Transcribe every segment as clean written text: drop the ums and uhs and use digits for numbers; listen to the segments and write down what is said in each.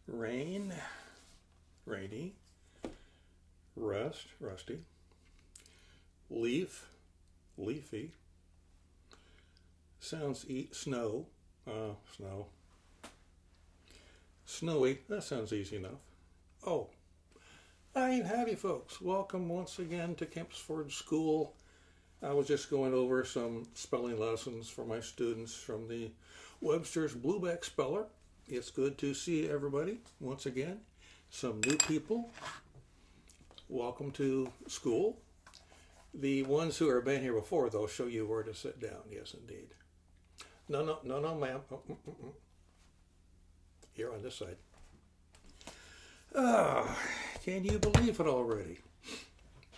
Rain, rainy. Rust, rusty. Leaf, leafy. Sounds snow, snow. Snowy, that sounds easy enough. Oh, howdy folks. Welcome once again to Kempsford School. I was just going over some spelling lessons for my students from the Webster's Blueback Speller. It's good to see everybody once again. Some new people. Welcome to school. The ones who have been here before, they'll show you where to sit down. Yes, indeed. No, ma'am. Here on this side. Can you believe it already?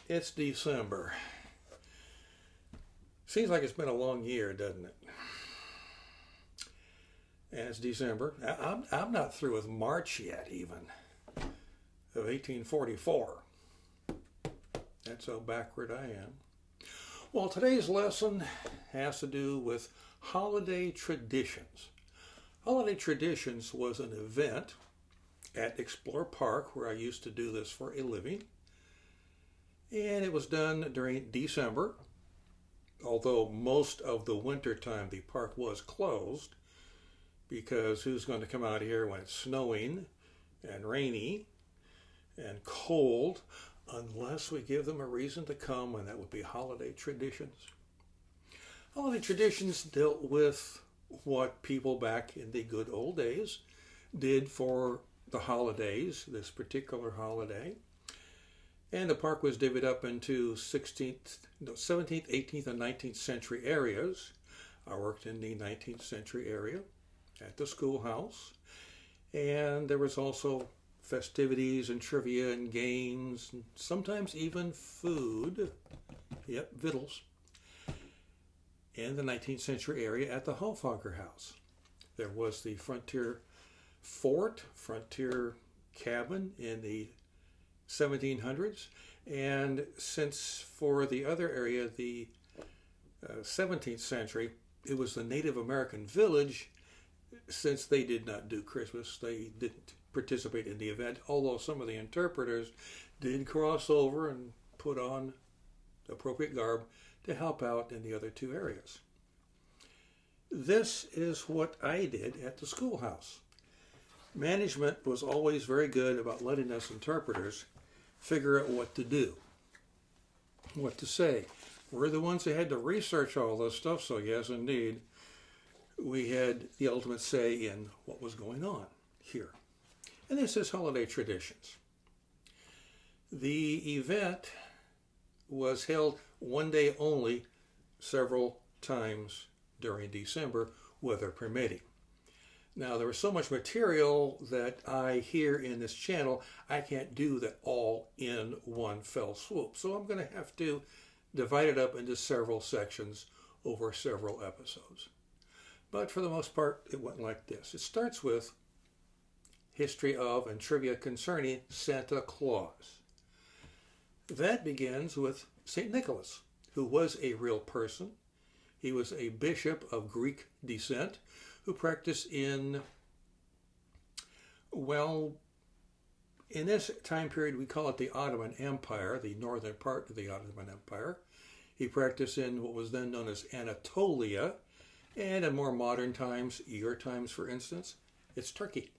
It's December. Seems like it's been a long year, doesn't it? And it's December. I'm not through with March yet, even, of 1844. That's how backward I am. Well, today's lesson has to do with holiday traditions. Holiday traditions was an event at Explore Park, where I used to do this for a living. And it was done during December, although most of the winter time the park was closed, because who's going to come out here when it's snowing and rainy and cold, unless we give them a reason to come, and that would be holiday traditions. Holiday traditions dealt with what people back in the good old days did for the holidays, this particular holiday. And the park was divided up into 17th, 18th, and 19th century areas. I worked in the 19th century area at the schoolhouse. And there was also festivities and trivia and games, and sometimes even food, victuals, in the 19th century area at the Hoffager House. There was the Frontier Fort, Frontier Cabin in the 1700s, and since for the other area, the 17th century, it was the Native American village. Since they did not do Christmas, they didn't participate in the event, although some of the interpreters did cross over and put on appropriate garb to help out in the other two areas. This is what I did at the schoolhouse. Management was always very good about letting us interpreters figure out what to do, what to say. We're the ones who had to research all this stuff, so yes, indeed, we had the ultimate say in what was going on here. And this is holiday traditions. The event was held one day only, several times during December, weather permitting. Now, there was so much material that I hear in this channel, I can't do that all in one fell swoop. So I'm going to have to divide it up into several sections over several episodes. But for the most part, it went like this. It starts with history of and trivia concerning Santa Claus. That begins with St. Nicholas, who was a real person. He was a bishop of Greek descent who practiced in this time period, we call it the Ottoman Empire, the northern part of the Ottoman Empire. He practiced in what was then known as Anatolia, and in more modern times, your times for instance, it's Turkey.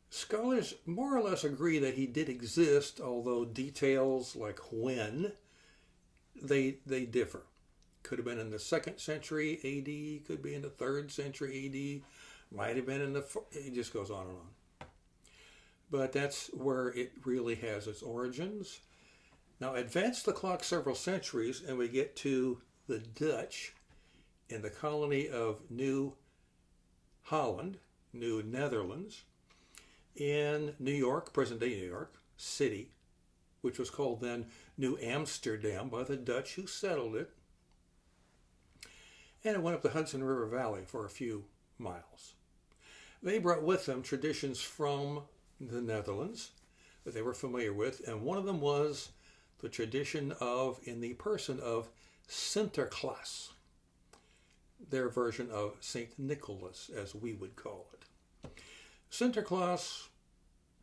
Scholars more or less agree that he did exist, although details like when, they differ. Could have been in the 2nd century AD, could be in the 3rd century AD, might have been in it just goes on and on. But that's where it really has its origins. Now advance the clock several centuries and we get to the Dutch in the colony of New Holland, New Netherlands, in New York, present-day New York City, which was called then New Amsterdam by the Dutch who settled it. And it went up the Hudson River Valley for a few miles. They brought with them traditions from the Netherlands that they were familiar with, and one of them was the tradition of, in the person of Sinterklaas, their version of St. Nicholas, as we would call it. Santa Claus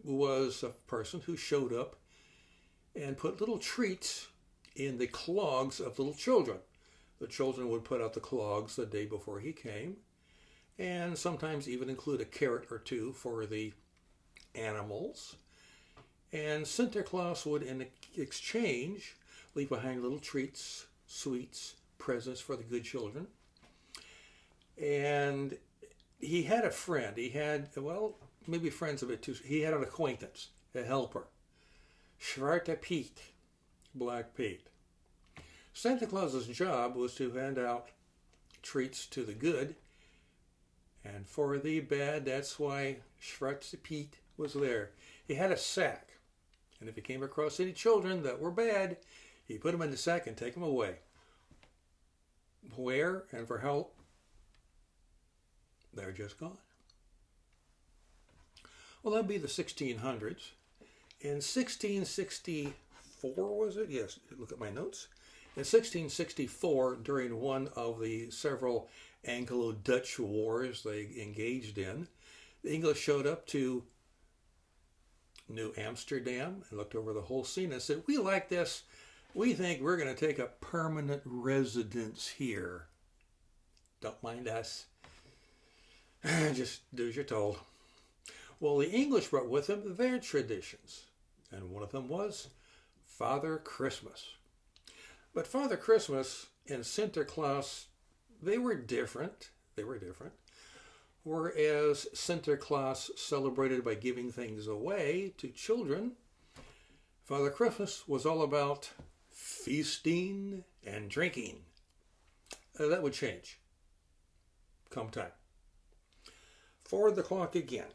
was a person who showed up and put little treats in the clogs of little children. The children would put out the clogs the day before he came, and sometimes even include a carrot or two for the animals. And Santa Claus would, in exchange, leave behind little treats, sweets, presents for the good children. And he had a friend. He had, well, maybe friends of it too. He had an acquaintance, a helper. Zwarte Piet, Black Pete. Santa Claus's job was to hand out treats to the good, and for the bad. That's why Zwarte Piet was there. He had a sack, and if he came across any children that were bad, he put them in the sack and take them away. Where and for how? They're just gone. Well, that'd be the 1600s. In 1664, was it? Yes, look at my notes. In 1664, during one of the several Anglo-Dutch wars they engaged in, the English showed up to New Amsterdam and looked over the whole scene and said, "We like this. We think we're going to take a permanent residence here. Don't mind us. Just do as you're told." Well, the English brought with them their traditions, and one of them was Father Christmas. But Father Christmas and Santa Claus, they were different. Whereas Santa Claus celebrated by giving things away to children, Father Christmas was all about feasting and drinking. That would change come time. Forward the clock again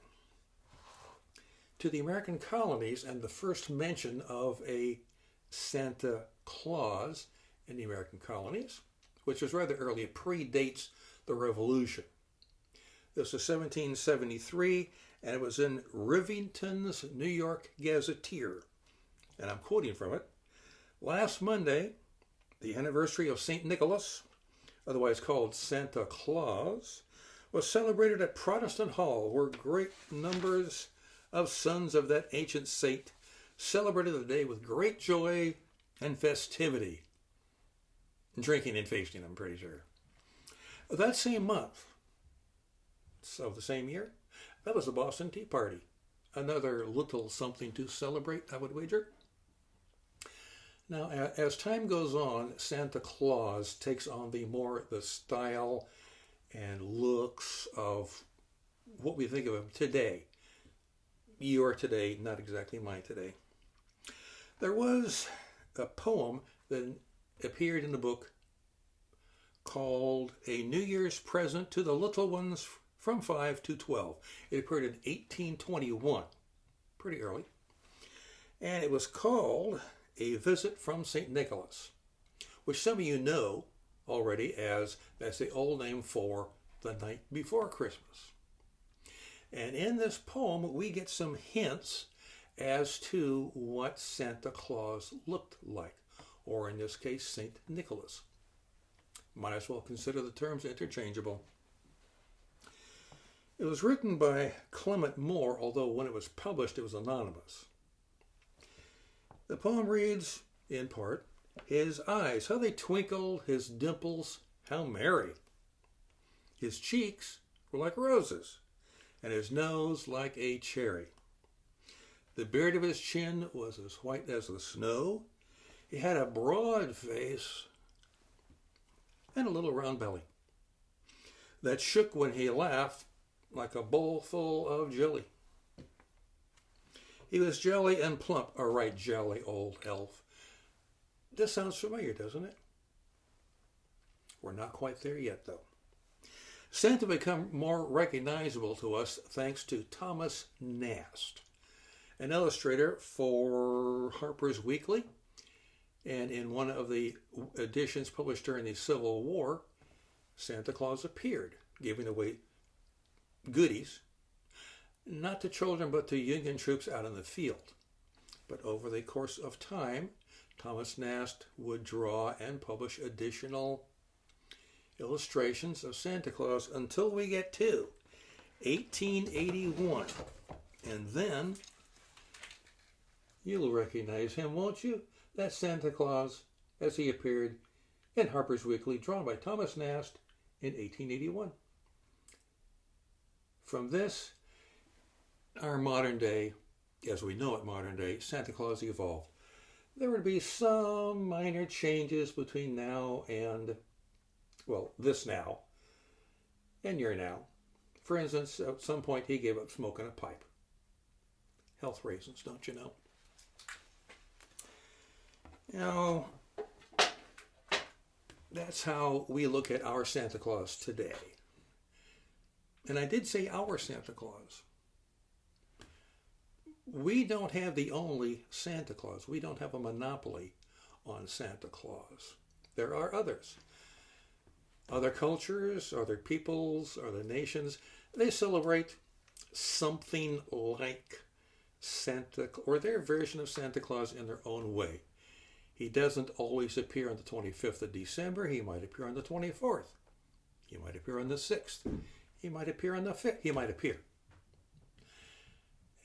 to the American colonies and the first mention of a Santa Claus in the American colonies, which was rather early. It predates the Revolution. This was 1773, and it was in Rivington's New York Gazetteer. And I'm quoting from it. "Last Monday, the anniversary of St. Nicholas, otherwise called Santa Claus, was celebrated at Protestant Hall, where great numbers of sons of that ancient saint celebrated the day with great joy and festivity." Drinking and feasting, I'm pretty sure. That same month, so the same year, that was the Boston Tea Party. Another little something to celebrate, I would wager. Now, as time goes on, Santa Claus takes on the style and looks of what we think of him today. Your today, not exactly my today. There was a poem that appeared in the book called A New Year's Present to the Little Ones from 5 to 12. It appeared in 1821, pretty early. And it was called A Visit from St. Nicholas, which some of you know already as that's the old name for the night before Christmas. And in this poem, we get some hints as to what Santa Claus looked like, or in this case, St. Nicholas. Might as well consider the terms interchangeable. It was written by Clement Moore, although when it was published, it was anonymous. The poem reads, in part, "His eyes, how they twinkle, his dimples, how merry. His cheeks were like roses, and his nose like a cherry. The beard of his chin was as white as the snow. He had a broad face and a little round belly that shook when he laughed like a bowl full of jelly. He was jolly and plump, a right jolly old elf." This sounds familiar, doesn't it? We're not quite there yet, though. Santa became more recognizable to us thanks to Thomas Nast, an illustrator for Harper's Weekly, and in one of the editions published during the Civil War, Santa Claus appeared, giving away goodies, not to children, but to Union troops out in the field. But over the course of time, Thomas Nast would draw and publish additional illustrations of Santa Claus until we get to 1881. And then you'll recognize him, won't you? That's Santa Claus as he appeared in Harper's Weekly, drawn by Thomas Nast in 1881. From this, our modern day, as we know it modern day, Santa Claus evolved. There would be some minor changes between now and, well, this now and your now. For instance, at some point he gave up smoking a pipe. Health reasons, don't you know? You know, that's how we look at our Santa Claus today. And I did say our Santa Claus. We don't have the only Santa Claus. We don't have a monopoly on Santa Claus. There are others. Other cultures, other peoples, other nations, they celebrate something like Santa, or their version of Santa Claus in their own way. He doesn't always appear on the 25th of December. He might appear on the 24th. He might appear on the 6th. He might appear on the 5th. He might appear.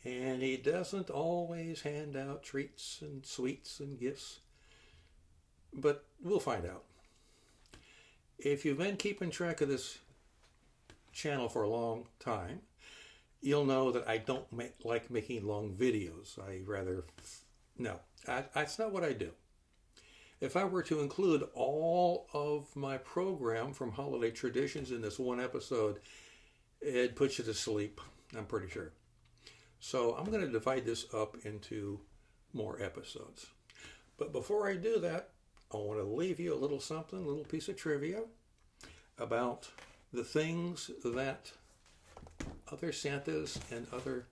And he doesn't always hand out treats and sweets and gifts. But we'll find out. If you've been keeping track of this channel for a long time, you'll know that I don't like making long videos. That's not what I do. If I were to include all of my program from holiday traditions in this one episode, it'd put you to sleep, I'm pretty sure. So I'm going to divide this up into more episodes. But before I do that, I want to leave you a little something, a little piece of trivia about the things that other Santas and other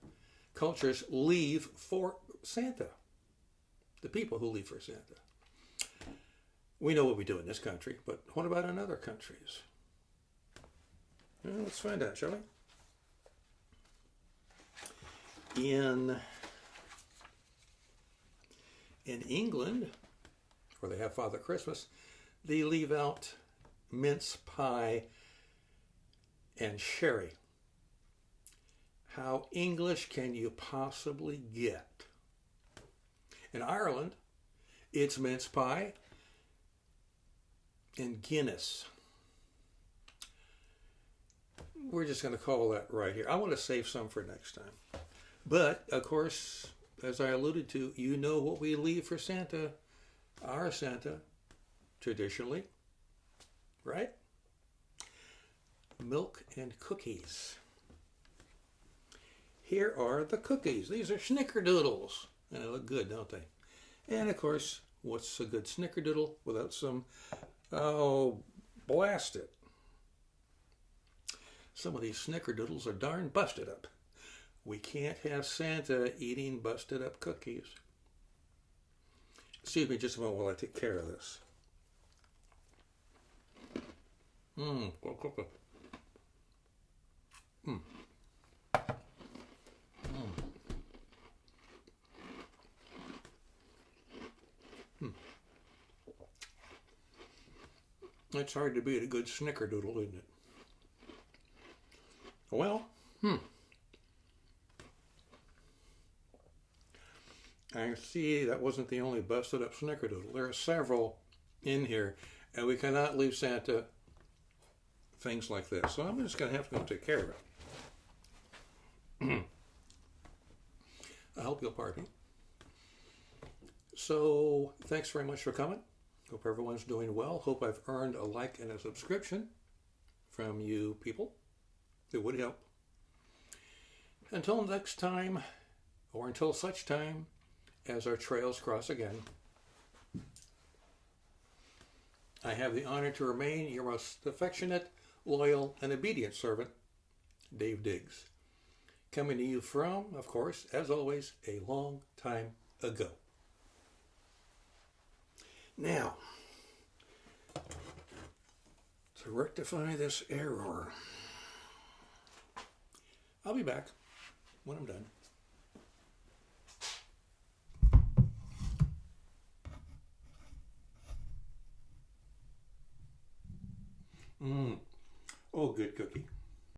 cultures leave for Santa. The people who leave for Santa. We know what we do in this country, but what about in other countries? Well, let's find out, shall we? In England, where they have Father Christmas, they leave out mince pie and sherry. How English can you possibly get? In Ireland, it's mince pie and Guinness. We're just going to call that right here. I want to save some for next time. But, of course, as I alluded to, you know what we leave for Santa, our Santa, traditionally, right? Milk and cookies. Here are the cookies. These are snickerdoodles. And they look good, don't they? And, of course, what's a good snickerdoodle without some, blast it. Some of these snickerdoodles are darn busted up. We can't have Santa eating busted up cookies. Excuse me just a moment while I take care of this. Cookie. It's hard to beat a good snickerdoodle, isn't it? Well, I see that wasn't the only busted up snickerdoodle. There are several in here, and we cannot leave Santa things like this. So I'm just going to have to go take care of it. I hope you'll pardon me. So, thanks very much for coming. Hope everyone's doing well. Hope I've earned a like and a subscription from you people. It would help. Until next time, or until such time as our trails cross again, I have the honor to remain your most affectionate, loyal, and obedient servant, Dave Diggs. Coming to you from, of course, as always, a long time ago. Now, to rectify this error, I'll be back when I'm done. Oh, good cookie.